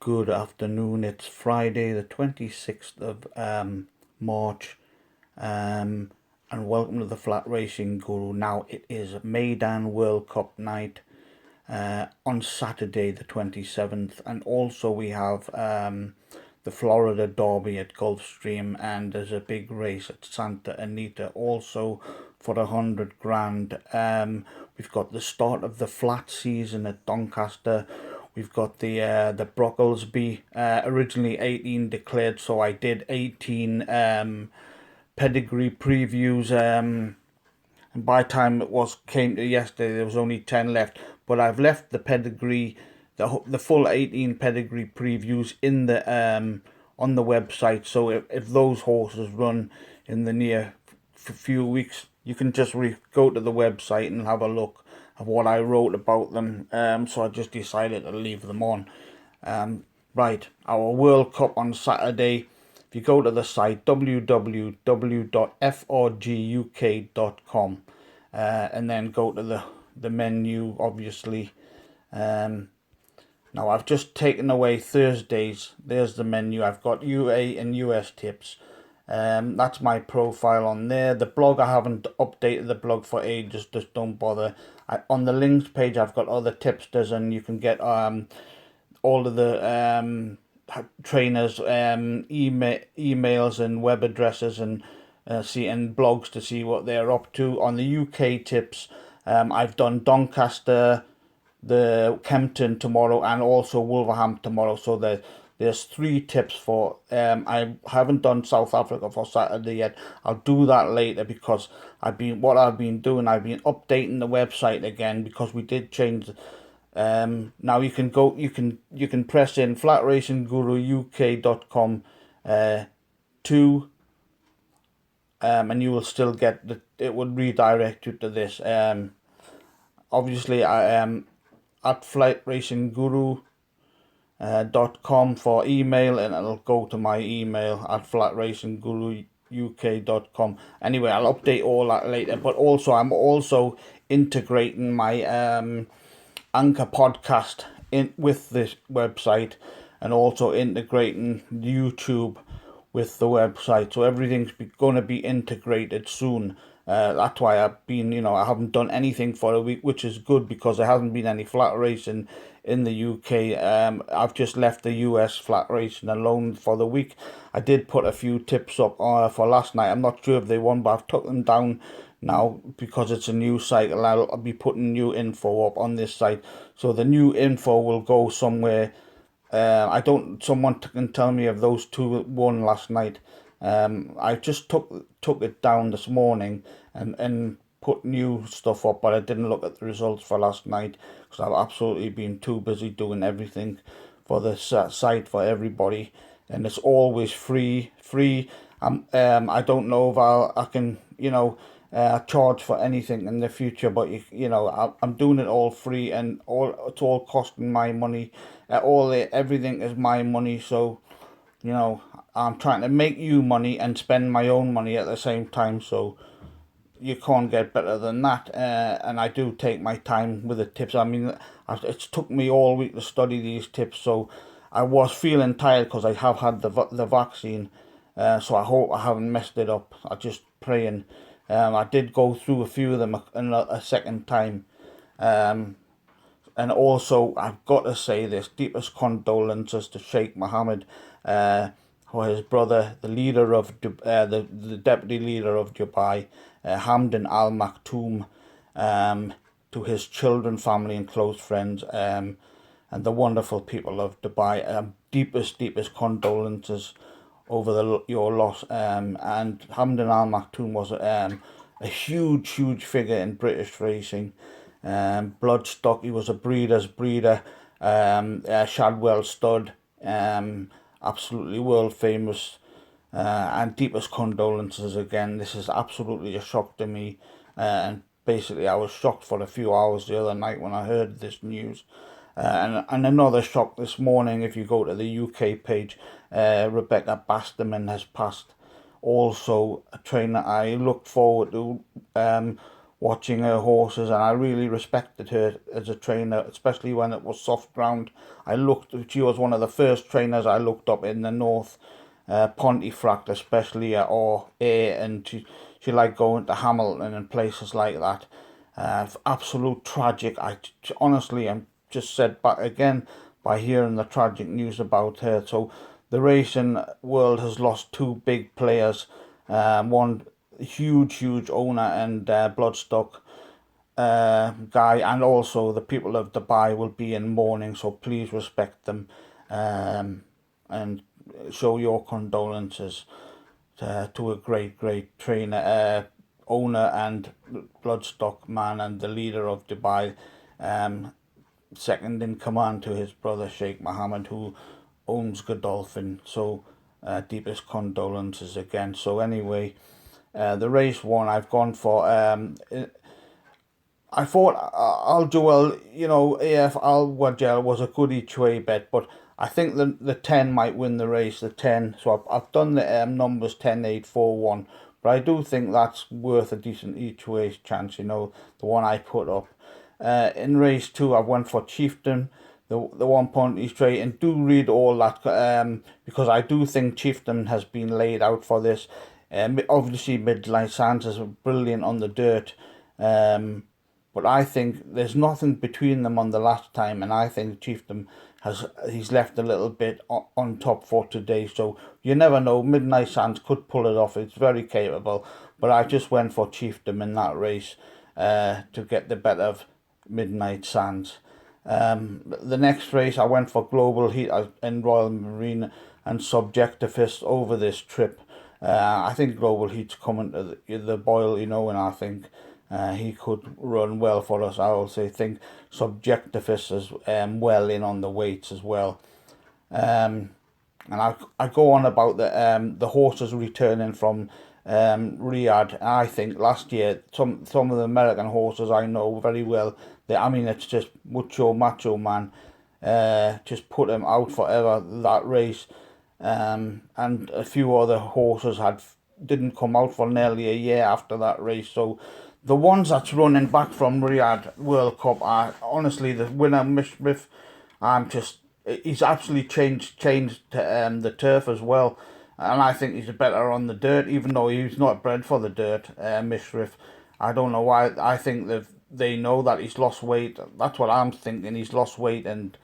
Good afternoon. It's Friday, the 26th of March, and welcome to the Flat Racing Guru. Now, it is Maidan World Cup night on Saturday, the 27th, and also we have the Florida Derby at Gulfstream, and there's a big race at Santa Anita also for 100 grand. We've got the start of the flat season at Doncaster. We've got the Brocklesby, originally 18 declared, so I did 18 pedigree previews, and by the time came to yesterday, there was only 10 left. But I've left the pedigree, the full 18 pedigree previews in the on the website. So if those horses run in the near few weeks, you can just go to the website and have a look of what I wrote about them. So I just decided to leave them on. Right, our World Cup on Saturday. If you go to the site www.frguk.com and then go to the menu, obviously. Now I've just taken away Thursdays. There's the menu. I've got UA and US tips. That's my profile on there. The blog, I haven't updated the blog for ages, just don't bother. On the links page, I've got other tipsters, and you can get all of the trainers emails and web addresses, and blogs to see what they're up to. On the UK tips, I've done Doncaster, the Kempton tomorrow, and also Wolverhampton tomorrow. So there's 3 tips for. I haven't done South Africa for Saturday yet. I'll do that later, because I've been updating the website again, because we did change. Now you can press in flatracingguruuk.com to and you will still get it would redirect you to this. Obviously I am at flatracingguru.com for email, and it'll go to my email at flatracingguruuk.com. Anyway, I'll update all that later, but also I'm also integrating my Anchor podcast in with this website, and also integrating YouTube with the website, so everything's going to be integrated soon. That's why I haven't done anything for a week, which is good, because there hasn't been any flat racing in the UK. I've just left the US flat racing alone for the week. I did put a few tips up for last night. I'm not sure if they won, but I've took them down now, because it's a new site. I'll be putting new info up on this site, so the new info will go somewhere. Someone can tell me if those 2 won last night. I just took it down this morning and put new stuff up, but I didn't look at the results for last night, because I've absolutely been too busy doing everything for the site for everybody, and it's always free. I don't know if I can charge for anything in the future, but I'm doing it all free, and it's all costing my money. Everything is my money, so I'm trying to make you money and spend my own money at the same time, so you can't get better than that. And I do take my time with the tips. I mean, it's took me all week to study these tips, so I was feeling tired because I have had the vaccine, so I hope I haven't messed it up. I'm just praying. I did go through a few of them a second time. And also, I've got to say this, deepest condolences to Sheikh Mohammed, for his brother, the deputy leader of Dubai, Hamdan Al Maktoum, to his children, family, and close friends, and the wonderful people of Dubai. Deepest condolences over your loss. And Hamdan Al Maktoum was a huge figure in British racing. Bloodstock, he was a breeder's breeder. Shadwell stud, absolutely world famous. And deepest condolences again. This is absolutely a shock to me, and basically I was shocked for a few hours the other night when I heard this news. And another shock this morning, if you go to the UK page, Rebecca Basterman has passed. Also a trainer I looked forward to watching her horses, and I really respected her as a trainer, especially when it was soft ground. She was one of the first trainers I looked up in the north, Pontefract especially, or and she liked going to Hamilton and places like that. Absolute tragic. Honestly, I'm just said back again by hearing the tragic news about her. So the racing world has lost two big players, one huge owner and bloodstock guy, and also the people of Dubai will be in mourning. So please respect them, and show your condolences to a great trainer, owner and bloodstock man, and the leader of Dubai, second in command to his brother Sheikh Mohammed, who owns Godolphin. So deepest condolences again. So anyway, the race one I've gone for. I thought I'll do well. AF Al Wajel was a good each way bet, but I think the 10 might win the race. The 10. So I've done the numbers 10, 8, 4, 1, but I do think that's worth a decent each way chance. The one I put up. In race 2, I went for Chieftain, the 1 point each way, and do read all that, because I do think Chieftain has been laid out for this. Obviously, Midnight Sands is brilliant on the dirt. But I think there's nothing between them on the last time, and I think Chieftain he's left a little bit on top for today. So you never know. Midnight Sands could pull it off. It's very capable. But I just went for Chieftain in that race to get the better of Midnight Sands. The next race I went for Global Heat in Royal Marine and Subjectivist over this trip. I think Global Heat's coming to the boil, and I think he could run well for us. I also think Subjectivist is well in on the weights as well. And I go on about the horses returning from Riyadh. I think last year some of the American horses I know very well. It's just Macho Man. Just put him out forever that race. And a few other horses didn't come out for nearly a year after that race. So the ones that's running back from Riyadh World Cup are honestly the winner, Misriff. He's absolutely changed the turf as well, and I think he's better on the dirt, even though he's not bred for the dirt. Misriff, I don't know why. I think they know that he's lost weight. That's what I'm thinking. He's lost weight, and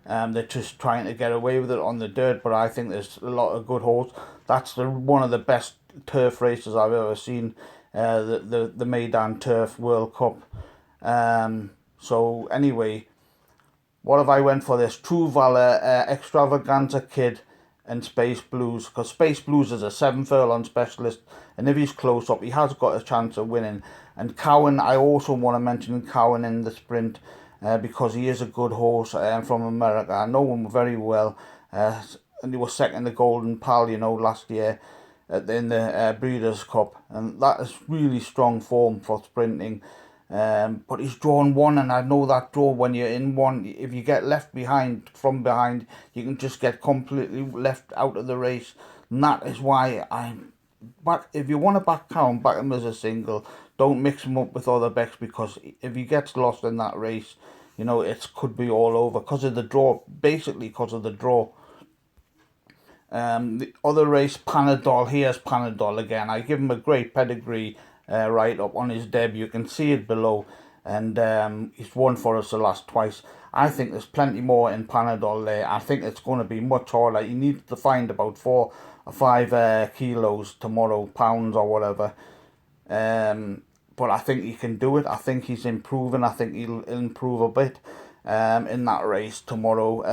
they're just trying to get away with it on the dirt. But I think there's a lot of good horse. That's one of the best turf races I've ever seen. The Maidan Turf World Cup. So anyway, what have I went for this? True Valor, Extravaganza Kid, and Space Blues. Because Space Blues is a 7 furlong specialist, and if he's close up, he has got a chance of winning. And Cowan, I also want to mention Cowan in the sprint, because he is a good horse from America. I know him very well, and he was second to Golden Pal, last year in the Breeders' Cup, and that is really strong form for sprinting. But he's drawn one, and I know that draw, when you're in one, if you get left from behind, you can just get completely left out of the race. And that is why if you want to back Cowan, back him as a single. Don't mix him up with other backs, because if he gets lost in that race, it could be all over because of the draw. Basically, because of the draw. The other race, Panadol. Here's Panadol again. I give him a great pedigree right up on his debut. You can see it below, and he's won for us the last twice. I think there's plenty more in Panadol there. I think it's going to be much harder. He needs to find about 4 or 5 kilos tomorrow, pounds or whatever. But I think he can do it. I think he's improving. I think he'll improve a bit in that race tomorrow.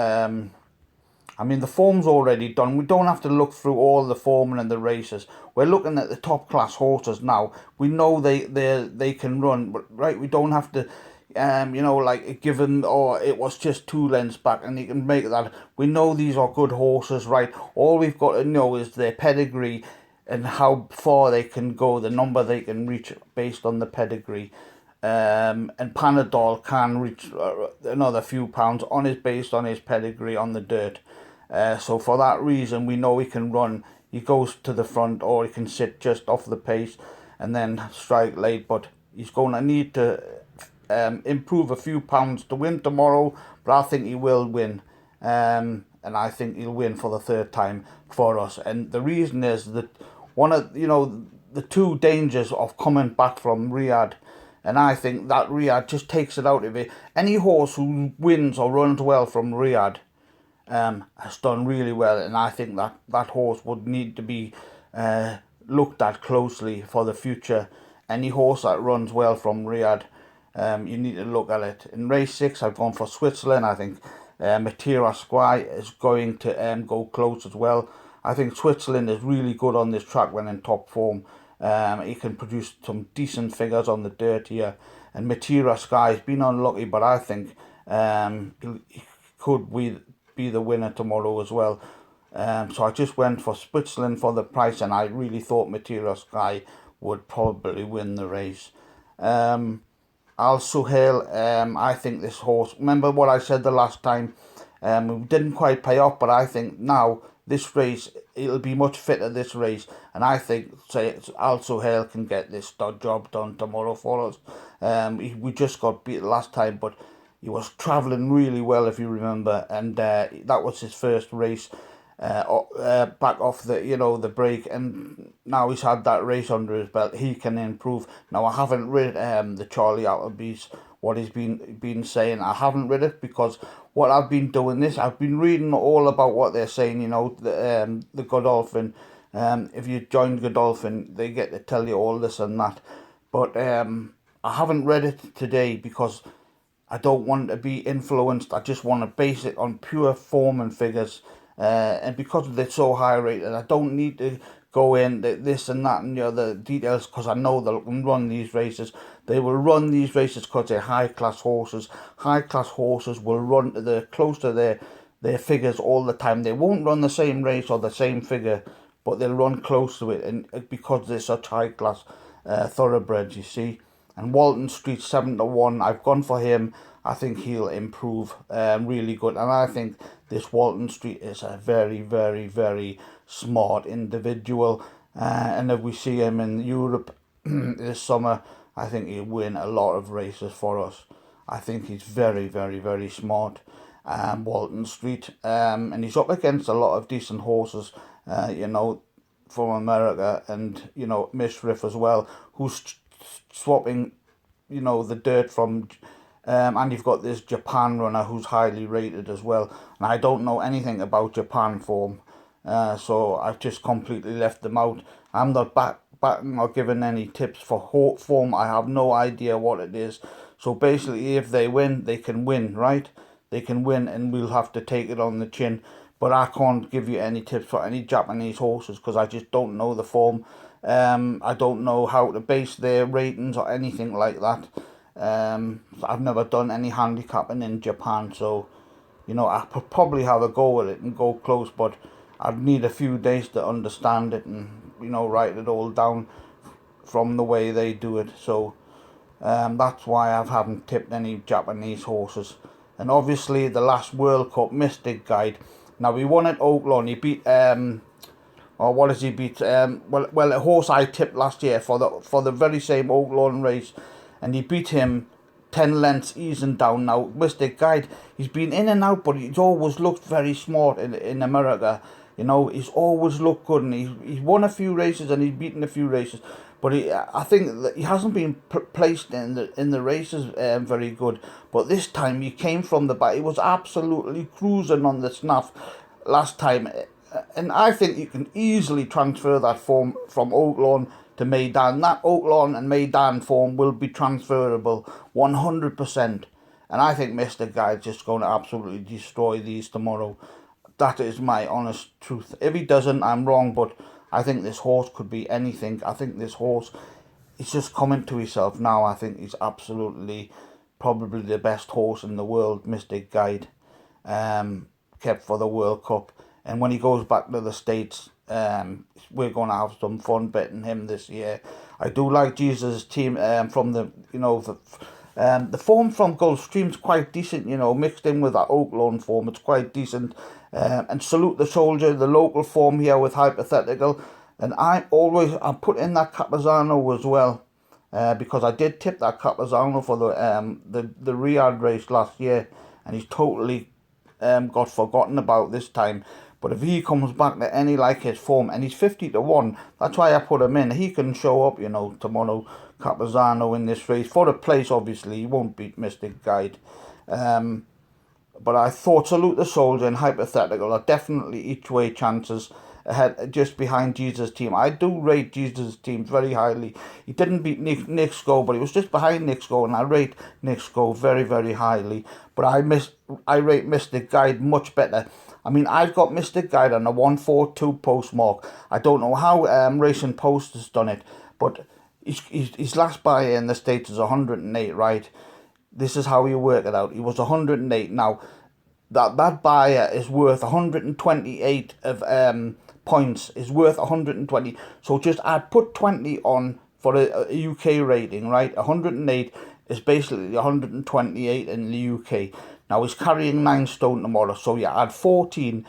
The form's already done. We don't have to look through all the forming and the races. We're looking at the top class horses now. We know they can run, but right, we don't have to, give them, or it was just 2 lengths back, and you can make that. We know these are good horses, right? All we've got to know is their pedigree and how far they can go, the number they can reach based on the pedigree. And Panadol can reach another few pounds based on his pedigree on the dirt. So for that reason, we know he can run. He goes to the front, or he can sit just off the pace and then strike late. But He's going to need to improve a few pounds to win tomorrow, but I think he will win. And I think he'll win for the third time for us. And the reason is that one of the two dangers of coming back from Riyadh, and I think that Riyadh just takes it out of it. Any horse who wins or runs well from Riyadh has done really well, and I think that horse would need to be looked at closely for the future. Any horse that runs well from Riyadh, you need to look at it. In race 6, I've gone for Switzerland. I think Matira Squire is going to go close as well. I think Switzerland is really good on this track when in top form. He can produce some decent figures on the dirt here. And Matira Sky has been unlucky, but I think he could be the winner tomorrow as well. So I just went for Switzerland for the price, and I really thought Matira Sky would probably win the race. Al Suhail, I think this horse, remember what I said the last time, it didn't quite pay off, but I think now this race, it'll be much fitter this race, and I think Al Suhail can get this job done tomorrow for us. We just got beat last time, but he was travelling really well, if you remember, and that was his first race back off the break, and now he's had that race under his belt. He can improve. Now I haven't read the Charlie Appleby's what he's been saying. I haven't read it because what I've been doing I've been reading all about what they're saying. The Godolphin. If you join Godolphin, they get to tell you all this and that. But I haven't read it today because I don't want to be influenced. I just want to base it on pure form and figures. And because they're so high rated, I don't need to go in this and that and the other details, because I know they'll run these races. They will run these races because they're high class horses. High class horses will run to close to their figures all the time. They won't run the same race or the same figure, but they'll run close to it, and because they're such high class thoroughbreds, you see. And Walton Street 7-1, I've gone for him. I think he'll improve really good. And I think this Walton Street is a very, very, very smart individual. And if we see him in Europe this summer, I think he'll win a lot of races for us. I think he's very, very, very smart, Walton Street. And he's up against a lot of decent horses, from America, and, Mishriff as well, who's swapping, the dirt from... and you've got this Japan runner who's highly rated as well. And I don't know anything about Japan form, so I've just completely left them out. I'm not backing or giving any tips for form. I have no idea what it is. So basically, if they win, they can win, right? They can win, and we'll have to take it on the chin. But I can't give you any tips for any Japanese horses because I just don't know the form. I don't know how to base their ratings or anything like that. I've never done any handicapping in Japan, so I could probably have a go at it and go close, but I'd need a few days to understand it and write it all down from the way they do it. So that's why I haven't tipped any Japanese horses. And obviously the last World Cup Mystic Guide. Now he won at Oaklawn. He beat or what does he beat? Well, a horse I tipped last year for the very same Oaklawn race, and he beat him 10 lengths easing down. Now, Mystic Guide, he's been in and out, but he's always looked very smart in America. He's always looked good, and he's won a few races and he's beaten a few races. But I think that he hasn't been placed in the races very good. But this time he came from the back. He was absolutely cruising on the snaff last time. And I think you can easily transfer that form from Oaklawn to Meydan. That Oaklawn and Meydan form will be transferable 100%. And I think Mr. Guy's just going to absolutely destroy these tomorrow. That is my honest truth. If he doesn't, I'm wrong, but I think this horse could be anything. I think this horse is just coming to himself now. I think he's absolutely probably the best horse in the world, Mystic Guide, kept for the World Cup. And when he goes back to the States, we're going to have some fun betting him this year. I do like Jesus' team from the form from Gulfstream's quite decent, mixed in with that Oaklawn form. It's quite decent. And Salute the Soldier, the local form here with Hypothetical. And I'm put in that Capizano as well. because I did tip that Capizano for the Riyadh race last year, and he's totally got forgotten about this time. But if he comes back to any like his form, and he's 50-1, that's why I put him in. He can show up, tomorrow, Capizano, in this race. For a place, obviously, he won't beat Mystic Guide. But I thought Salute the Soldier and Hypothetical are definitely each way chances ahead, just behind Jesus' Team. I do rate Jesus' Team very highly. He didn't beat Nick Sko, but he was just behind Nick Sko, and I rate Nick Sko very, very highly. But I rate Mystic Guide much better. I mean, I've got Mystic Guide on a 142 postmark. I don't know how Racing Post has done it, but his last buyer in the States is 108, right? This is how you work it out. He was 108. Now, that buyer is worth 128 of points. Is worth 120. So I'd put 20 on for a UK rating, right? 108 is basically 128 in the UK. Now he's carrying 9 stone tomorrow, so you add 14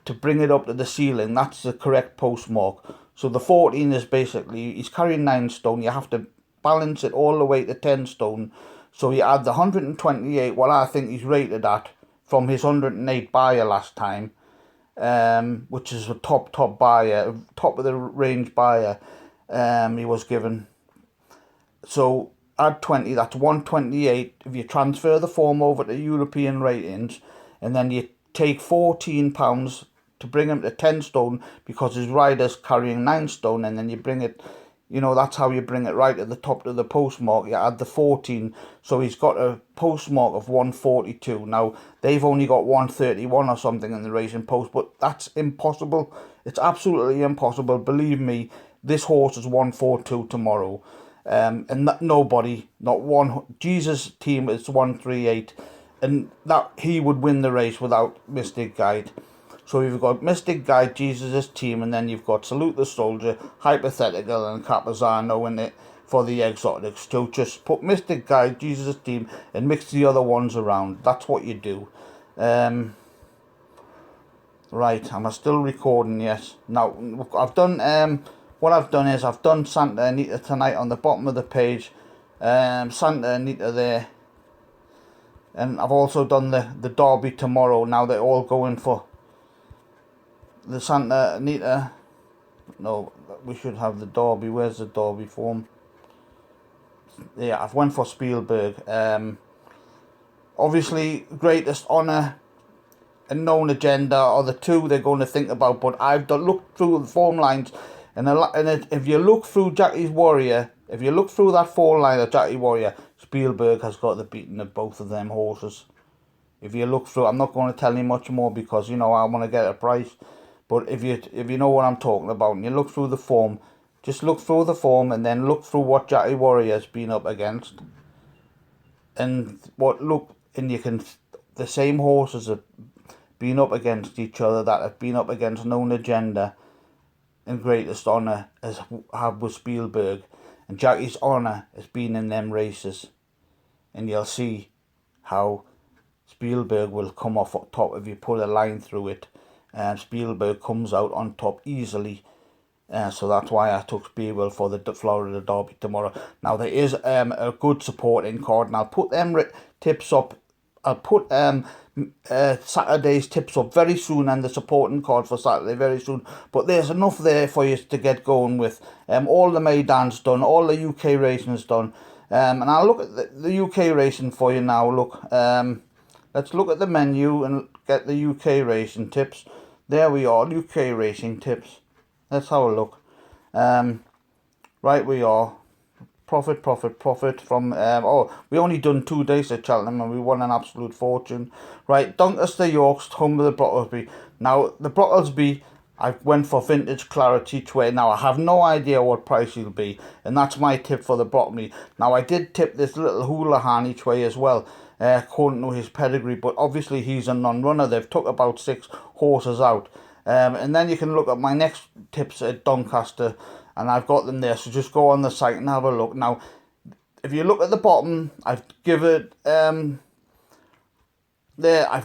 to bring it up to the ceiling. That's the correct postmark. So the 14 is basically, he's carrying 9 stone. You have to balance it all the way to 10 stone. So you add the 128, what I think he's rated at, from his 108 buyer last time, which is a top buyer, top of the range buyer he was given. So add 20, that's 128. If you transfer the form over to European ratings, and then you take £14 to bring him to 10 stone, because his rider's carrying 9 stone, and then you bring it, that's how you bring it right at the top of the postmark. You add the 14, so he's got a postmark of 142. Now, they've only got 131 or something in the Racing Post, but that's impossible. It's absolutely impossible. Believe me, this horse is 142 tomorrow. And that nobody, not one, Jesus' Team is 138, and that he would win the race without Mystic Guide. So you've got Mystic Guide, Jesus' Team, and then you've got Salute the Soldier, Hypothetical, and Capizano in it for the exotics. So just put Mystic Guide, Jesus' Team, and mix the other ones around. That's what you do. Right, am I still recording? Yes. Now, I've done, what I've done is I've done Santa Anita tonight on the bottom of the page. Santa Anita there. And I've also done the Derby tomorrow. Now they're all going for the Santa Anita. No, we should have the Derby. Where's the Derby form? Yeah, I've went for Spielberg. Obviously, Greatest Honour and Known Agenda are the two they're going to think about. But I've looked through the form lines, and if you look through Jackie's Warrior, if you look through that form line of Jackie Warrior, Spielberg has got the beating of both of them horses. If you look through, I'm not going to tell you much more because I want to get a price. But if you know what I'm talking about, and you look through the form, just look through the form, and then look through what Jackie Warrior's been up against, and the same horses have been up against each other that have been up against Known Agenda and Greatest Honour as have with Spielberg, and Jackie's Honour has been in them races, and you'll see how Spielberg will come off top if you put a line through it. Spielberg comes out on top easily, so that's why I took Spielberg for the Florida Derby tomorrow. Now there is a good supporting card, and I'll put them tips up. I'll put Saturday's tips up very soon, and the supporting card for Saturday very soon. But there's enough there for you to get going with. All the Maidan's done, all the UK racing's done, and I'll look at the UK racing for you now. Look, let's look at the menu and get the UK racing tips. There we are, UK racing tips. Let's have a look. Right, we are. Profit from, we only done 2 days at Cheltenham and we won an absolute fortune. Right, Doncaster, Yorks, home of the Brocklesby. Now, the Brocklesby, I went for Vintage Clarity each way. Now, I have no idea what price he'll be, and that's my tip for the Brocklesby. Now, I did tip this little Houlihan each way as well, according to his pedigree, but obviously he's a non-runner. They've took about 6 horses out. And then you can look at my next tips at Doncaster, and I've got them there, so just go on the site and have a look. Now, if you look at the bottom, I've given I've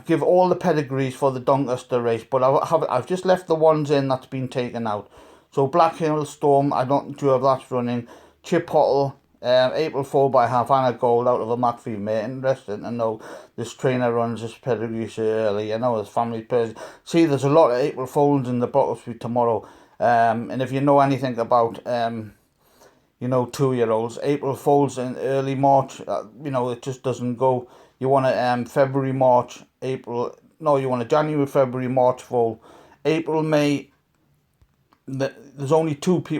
given all the pedigrees for the Doncaster race, but I've just left the ones in that's been taken out. So Black Hill Storm, I don't know if that's running. Chip Hottle, April Fool by Havana Gold out of a McPhee, mate. Interesting to know this trainer runs this pedigree so early. You know, his family person. See, there's a lot of April Fools in the bottles for tomorrow. And if you know anything about 2-year-olds, April Fools in early March, it just doesn't go. You want a February, March, April. No, you want a January, February, March foal. April, May. There's only two people